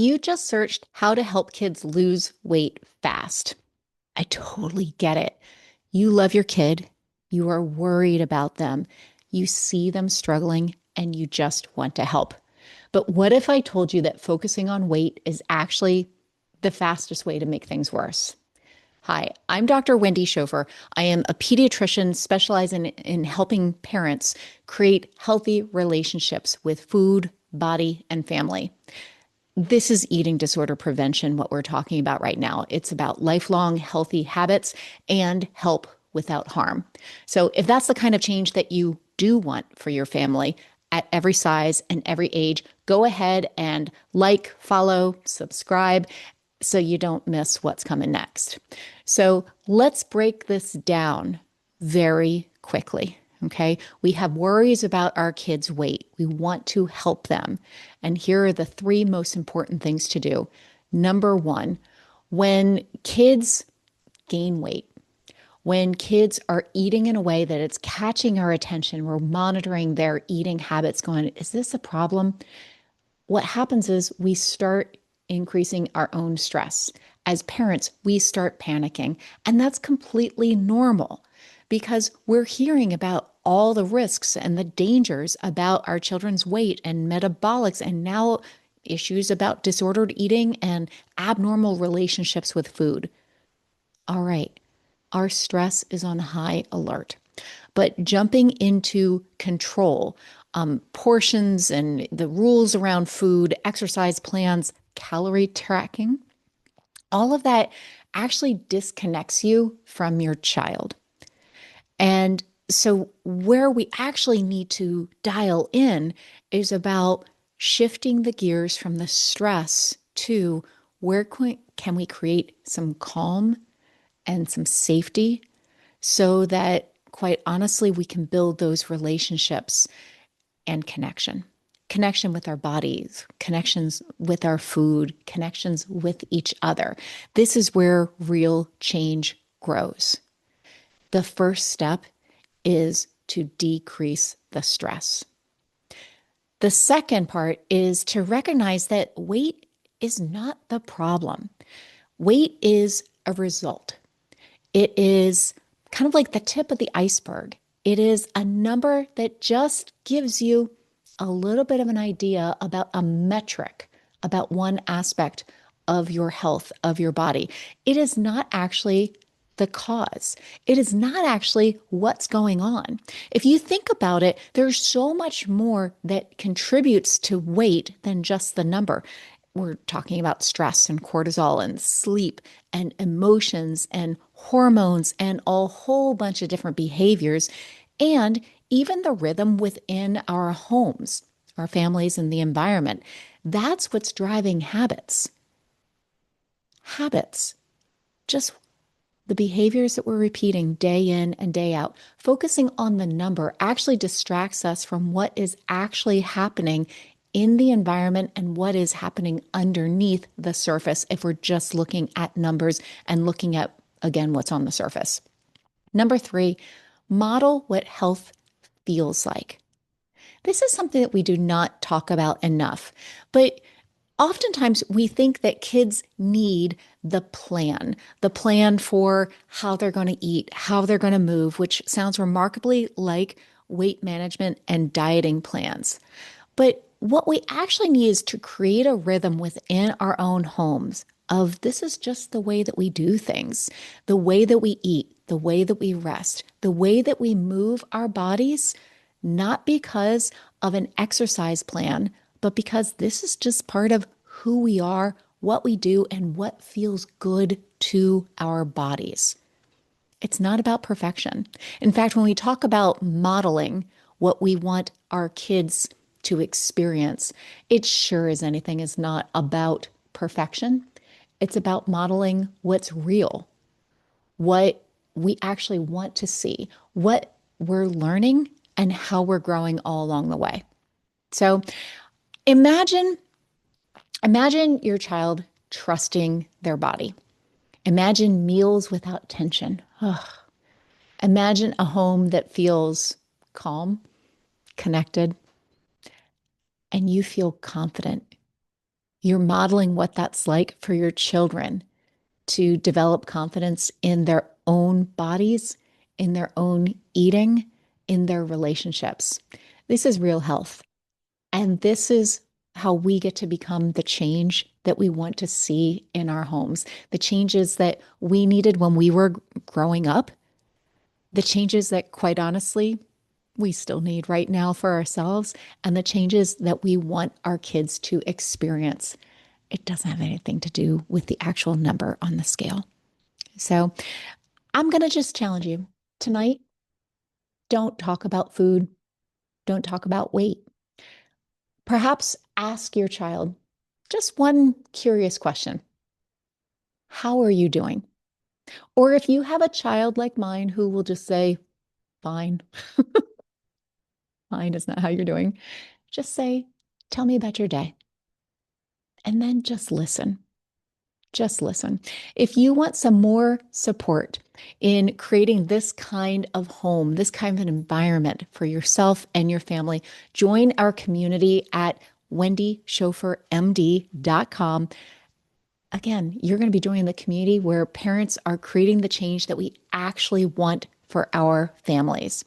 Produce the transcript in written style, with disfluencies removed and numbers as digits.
You just searched how to help kids lose weight fast. I totally get it. You love your kid. You are worried about them. You see them struggling and you just want to help. But what if I told you that focusing on weight is actually the fastest way to make things worse? Hi, I'm Dr. Wendy Schofer. I am a pediatrician specializing in helping parents create healthy relationships with food, body, and family. This is eating disorder prevention, what we're talking about right now. It's about lifelong healthy habits and help without harm. So, if that's the kind of change that you do want for your family at every size and every age, go ahead and like, follow, subscribe so you don't miss what's coming next. So, let's break this down very quickly. Okay. We have worries about our kids' weight. We want to help them. And here are the three most important things to do. Number one, when kids gain weight, when kids are eating in a way that it's catching our attention, we're monitoring their eating habits, going, is this a problem? What happens is we start increasing our own stress. As parents, we start panicking, and that's completely normal because we're hearing about all the risks and the dangers about our children's weight and metabolics, and now issues about disordered eating and abnormal relationships with food. All right, our stress is on high alert. But jumping into control, portions and the rules around food, exercise plans, calorie tracking, all of that actually disconnects you from your child. And so, where we actually need to dial in is about shifting the gears from the stress to where can we create some calm and some safety so that, quite honestly, we can build those relationships and connection with our bodies, connections with our food, connections with each other. This is where real change grows. The first step is to decrease the stress. The second part is to recognize that weight is not the problem. Weight is a result. It is kind of like the tip of the iceberg. It is a number that just gives you a little bit of an idea about a metric, about one aspect of your health, of your body. It is not actually the cause. It is not actually what's going on. If you think about it, there's so much more that contributes to weight than just the number. We're talking about stress and cortisol and sleep and emotions and hormones and a whole bunch of different behaviors, and even the rhythm within our homes, our families, and the environment. That's what's driving habits. Habits, just the behaviors that we're repeating day in and day out. Focusing on the number actually distracts us from what is actually happening in the environment and what is happening underneath the surface if we're just looking at numbers and looking at, again, what's on the surface. Number three, model what health feels like. This is something that we do not talk about enough, but oftentimes we think that kids need the plan for how they're going to eat, how they're going to move, which sounds remarkably like weight management and dieting plans. But what we actually need is to create a rhythm within our own homes of this is just the way that we do things, the way that we eat, the way that we rest, the way that we move our bodies, not because of an exercise plan, but because this is just part of who we are, what we do, and what feels good to our bodies. It's not about perfection. In fact, when we talk about modeling what we want our kids to experience, it sure as anything is not about perfection. It's about modeling what's real, what we actually want to see, what we're learning, and how we're growing all along the way. So imagine your child trusting their body. Imagine meals without tension. Ugh. Imagine a home that feels calm, connected, and you feel confident. You're modeling what that's like for your children to develop confidence in their own bodies, in their own eating, in their relationships. This is real health. And this is how we get to become the change that we want to see in our homes, the changes that we needed when we were growing up, the changes that, quite honestly, we still need right now for ourselves, and the changes that we want our kids to experience. It doesn't have anything to do with the actual number on the scale. So I'm going to just challenge you tonight. Don't talk about food. Don't talk about weight. Perhaps ask your child just one curious question. How are you doing? Or if you have a child like mine who will just say, fine, fine is not how you're doing, just say, tell me about your day. And then just listen. Just listen. If you want some more support in creating this kind of home, this kind of an environment for yourself and your family, join our community at wendyschofermd.com. Again, you're going to be joining the community where parents are creating the change that we actually want for our families.